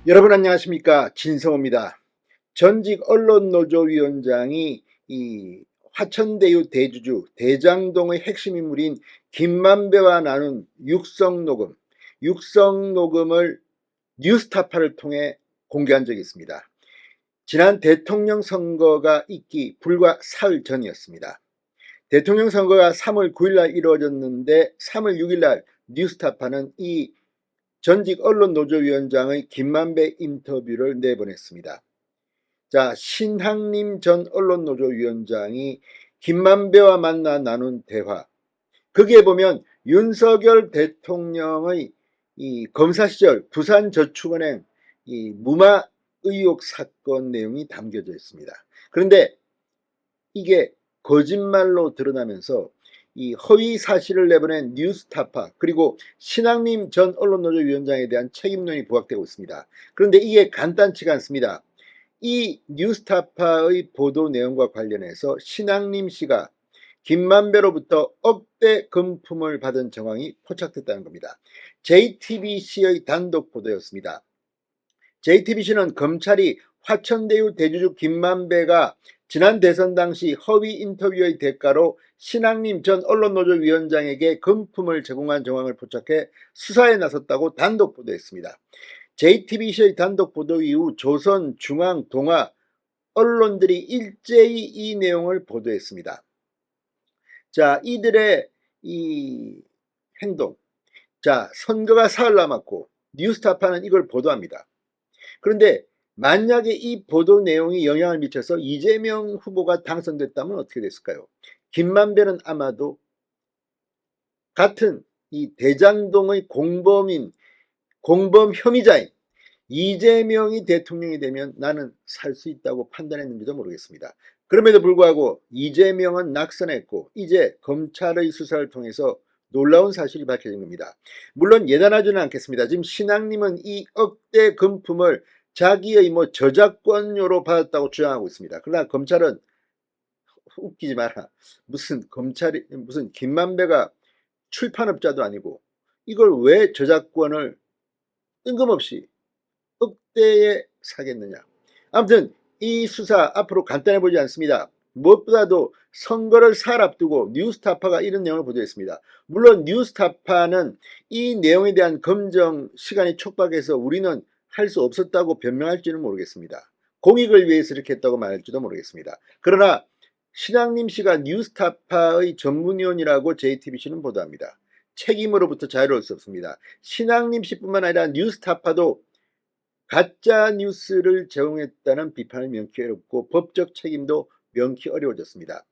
여러분 안녕하십니까, 진성호입니다. 전직 언론노조위원장이 이 화천대유 대주주 대장동의 핵심 인물인 김만배와 나눈 육성녹음을 뉴스타파를 통해 공개한 적이 있습니다. 지난 대통령 선거가 있기 불과 사흘 전이었습니다. 대통령 선거가 3월 9일날 이루어졌는데 3월 6일날 뉴스타파는 이 전직 언론노조위원장의 김만배 인터뷰를 내보냈습니다. 자, 신학림 전 언론노조위원장이 김만배와 만나 나눈 대화, 거기에 보면 윤석열 대통령의 이 검사 시절 부산저축은행 이 무마 의혹 사건 내용이 담겨져 있습니다. 그런데 이게 거짓말로 드러나면서 이 허위 사실을 내보낸 뉴스타파 그리고 신학림 전 언론노조위원장에 대한 책임론이 부각되고 있습니다. 그런데 이게 간단치가 않습니다. 이 뉴스타파의 보도 내용과 관련해서 신학림 씨가 김만배로부터 억대 금품을 받은 정황이 포착됐다는 겁니다. JTBC의 단독 보도였습니다. JTBC는 검찰이 화천대유 대주주 김만배가 지난 대선 당시 허위 인터뷰의 대가로 신학림 전 언론노조위원장에게 금품을 제공한 정황을 포착해 수사에 나섰다고 단독 보도했습니다. JTBC의 단독 보도 이후 조선, 중앙, 동아 언론들이 일제히 이 내용을 보도했습니다. 자, 이들의 이 행동. 자, 선거가 사흘 남았고 뉴스타파는 이걸 보도합니다. 그런데 만약에 이 보도 내용이 영향을 미쳐서 이재명 후보가 당선됐다면 어떻게 됐을까요? 김만배는 아마도 같은 이 대장동의 공범 혐의자인 이재명이 대통령이 되면 나는 살 수 있다고 판단했는지도 모르겠습니다. 그럼에도 불구하고 이재명은 낙선했고 이제 검찰의 수사를 통해서 놀라운 사실이 밝혀진 겁니다. 물론 예단하지는 않겠습니다. 지금 신학님은 이 억대 금품을 자기의 저작권료로 받았다고 주장하고 있습니다. 그러나 검찰은 웃기지 마라. 무슨 김만배가 출판업자도 아니고 이걸 왜 저작권을 뜬금없이 억대에 사겠느냐. 아무튼 이 수사 앞으로 간단해 보지 않습니다. 무엇보다도 선거를 사흘 앞두고 뉴스타파가 이런 내용을 보도했습니다. 물론 뉴스타파는 이 내용에 대한 검증 시간이 촉박해서 우리는 할 수 없었다고 변명할지는 모르겠습니다. 공익을 위해서 이렇게 했다고 말할지도 모르겠습니다. 그러나 신학림 씨가 뉴스타파의 전문위원이라고 JTBC는 보도합니다. 책임으로부터 자유로울 수 없습니다. 신학림 씨뿐만 아니라 뉴스타파도 가짜 뉴스를 제공했다는 비판을 명키 어렵고 법적 책임도 명키 어려워졌습니다.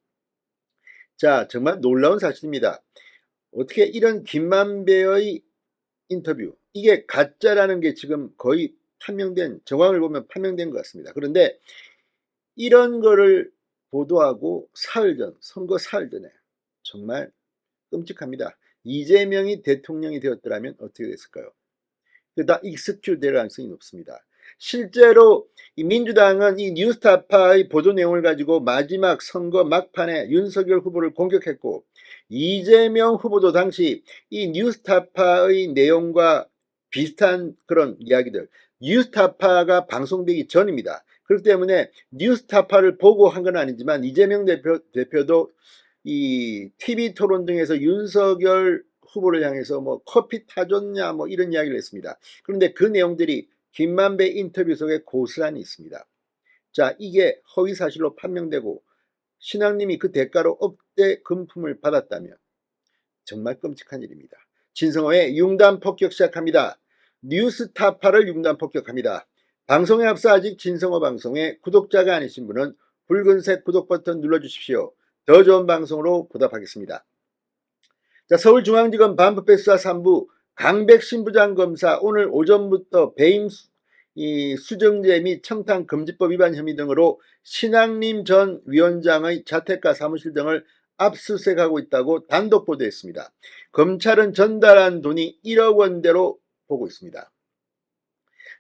자, 정말 놀라운 사실입니다. 어떻게 이런 김만배의 인터뷰, 이게 가짜라는 게 지금 거의 판명된, 정황을 보면 판명된 것 같습니다. 그런데 이런 거를 보도하고 사흘 전, 선거 사흘 전에 정말 끔찍합니다. 이재명이 대통령이 되었더라면 어떻게 됐을까요? 다 익스큐 될 가능성이 높습니다. 실제로 이 민주당은 이 뉴스타파의 보도 내용을 가지고 마지막 선거 막판에 윤석열 후보를 공격했고 이재명 후보도 당시 이 뉴스타파의 내용과 비슷한 그런 이야기들, 뉴스타파가 방송되기 전입니다. 그렇기 때문에 뉴스타파를 보고 한 건 아니지만 이재명 대표도 이 TV 토론 등에서 윤석열 후보를 향해서 커피 타줬냐 이런 이야기를 했습니다. 그런데 그 내용들이 김만배 인터뷰 속에 고스란히 있습니다. 자, 이게 허위 사실로 판명되고 신학님이 그 대가로 억대 금품을 받았다면 정말 끔찍한 일입니다. 진성호의 융단 폭격 시작합니다. 뉴스타파를 융단 폭격합니다. 방송에 앞서 아직 진성호 방송에 구독자가 아니신 분은 붉은색 구독 버튼 눌러주십시오. 더 좋은 방송으로 보답하겠습니다. 자, 서울중앙지검 반부패수사 3부 강백신 부장검사 오늘 오전부터 배임 수정제 및 청탁금지법 위반 혐의 등으로 신학림 전 위원장의 자택과 사무실 등을 압수수색하고 있다고 단독 보도했습니다. 검찰은 전달한 돈이 1억 원대로 보고 있습니다.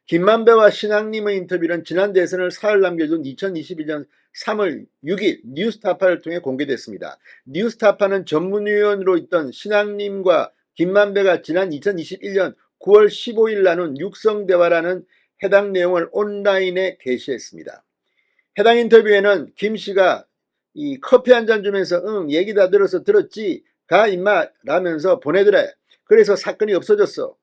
김만배와 신학림의 인터뷰는 지난 대선을 사흘 남겨둔 2021년 3월 6일 뉴스타파를 통해 공개됐습니다. 뉴스타파는 전문위원으로 있던 신학림과 김만배가 지난 2021년 9월 15일 나눈 육성대화라는 해당 내용을 온라인에 게시했습니다. 해당 인터뷰에는 김 씨가 이 커피 한 잔 주면서 응 얘기 다 들어서 들었지 가 임마 라면서 보내더래. 그래서 사건이 없어졌어.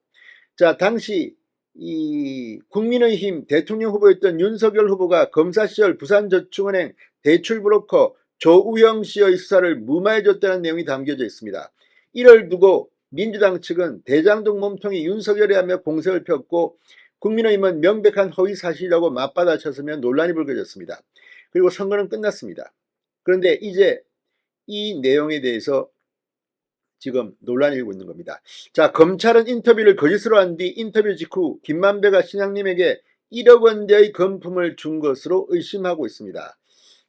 자, 당시 이 국민의힘 대통령 후보였던 윤석열 후보가 검사 시절 부산저축은행 대출브로커 조우영 씨의 수사를 무마해줬다는 내용이 담겨져 있습니다. 이를 두고 민주당 측은 대장동 몸통이 윤석열이라며 공세를 폈고 국민의힘은 명백한 허위 사실이라고 맞받아쳤으며 논란이 불거졌습니다. 그리고 선거는 끝났습니다. 그런데 이제 이 내용에 대해서 지금 논란이 일고 있는 겁니다. 자, 검찰은 인터뷰를 거짓으로 한 뒤 인터뷰 직후 김만배가 신앙님에게 1억 원대의 금품을 준 것으로 의심하고 있습니다.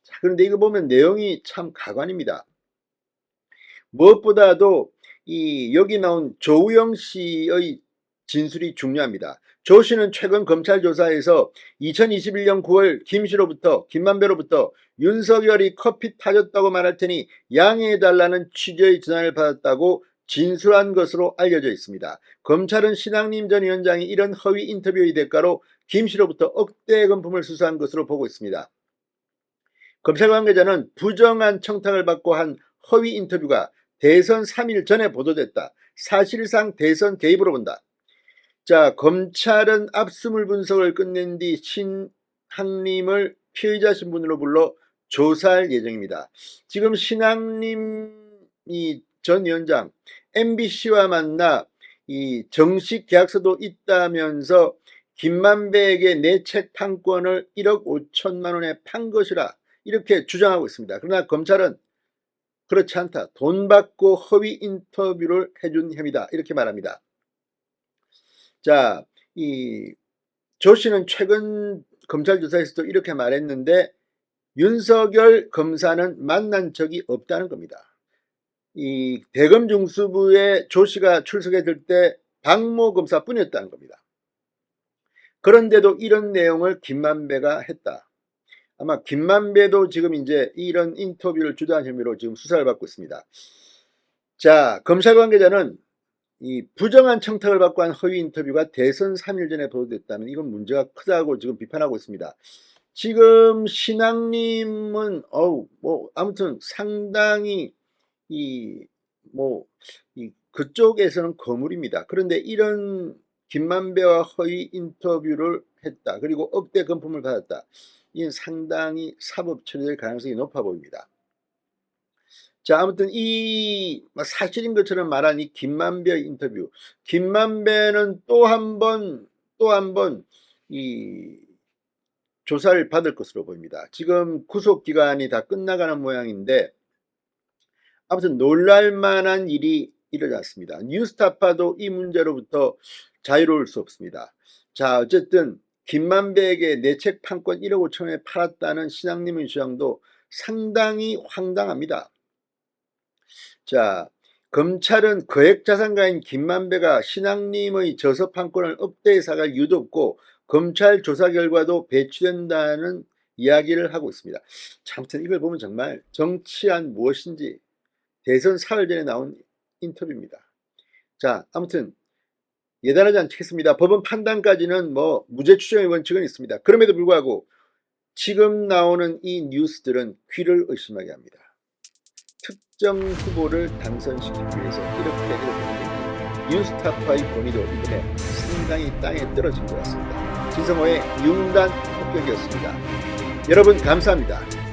자, 그런데 이거 보면 내용이 참 가관입니다. 무엇보다도 여기 나온 조우영 씨의 진술이 중요합니다. 조 씨는 최근 검찰 조사에서 2021년 9월 김만배로부터 윤석열이 커피 타줬다고 말할 테니 양해해달라는 취지의 전화를 받았다고 진술한 것으로 알려져 있습니다. 검찰은 신앙님 전 위원장이 이런 허위 인터뷰의 대가로 김 씨로부터 억대의 금품을 수수한 것으로 보고 있습니다. 검찰 관계자는 부정한 청탁을 받고 한 허위 인터뷰가 대선 3일 전에 보도됐다. 사실상 대선 개입으로 본다. 자, 검찰은 압수물 분석을 끝낸 뒤 신학님을 피의자 신분으로 불러 조사할 예정입니다. 지금 신학님 전 위원장 MBC와 만나 이 정식 계약서도 있다면서 김만배에게 내 책 판권을 1억 5천만 원에 판 것이라 이렇게 주장하고 있습니다. 그러나 검찰은 그렇지 않다. 돈 받고 허위 인터뷰를 해준 혐의다. 이렇게 말합니다. 자, 조 씨는 최근 검찰 조사에서도 이렇게 말했는데 윤석열 검사는 만난 적이 없다는 겁니다. 이 대검 중수부에 조 씨가 출석했을 때 박모 검사뿐이었다는 겁니다. 그런데도 이런 내용을 김만배가 했다. 아마 김만배도 지금 이제 이런 인터뷰를 주도한 혐의로 지금 수사를 받고 있습니다. 자, 검찰 관계자는 이 부정한 청탁을 받고 한 허위 인터뷰가 대선 3일 전에 보도됐다면 이건 문제가 크다고 지금 비판하고 있습니다. 지금 신앙님은 아무튼 상당히 그쪽에서는 거물입니다. 그런데 이런 김만배와 허위 인터뷰를 했다. 그리고 억대 금품을 받았다. 이는 상당히 사법 처리될 가능성이 높아 보입니다. 자, 아무튼 사실인 것처럼 말한 이 김만배 인터뷰. 김만배는 또 한 번 이 조사를 받을 것으로 보입니다. 지금 구속 기간이 다 끝나가는 모양인데 아무튼 놀랄만한 일이 일어났습니다. 뉴스타파도 이 문제로부터 자유로울 수 없습니다. 자, 어쨌든 김만배에게 내 책 판권 1억 5천원에 팔았다는 신앙님의 주장도 상당히 황당합니다. 자, 검찰은 거액자산가인 김만배가 신앙님의 저서 판권을 억대에 사갈 이유도 없고 검찰 조사 결과도 배치된다는 이야기를 하고 있습니다. 아무튼 이걸 보면 정말 정치란 무엇인지 대선 사흘 전에 나온 인터뷰입니다. 자, 아무튼 예단하지 않겠습니다. 법원 판단까지는 무죄 추정의 원칙은 있습니다. 그럼에도 불구하고 지금 나오는 이 뉴스들은 귀를 의심하게 합니다. 특정 후보를 당선시키기 위해서 이렇게 뉴스타파의 범위도 이번에 상당히 땅에 떨어진 것 같습니다. 진성호의 융단 폭격이었습니다. 여러분 감사합니다.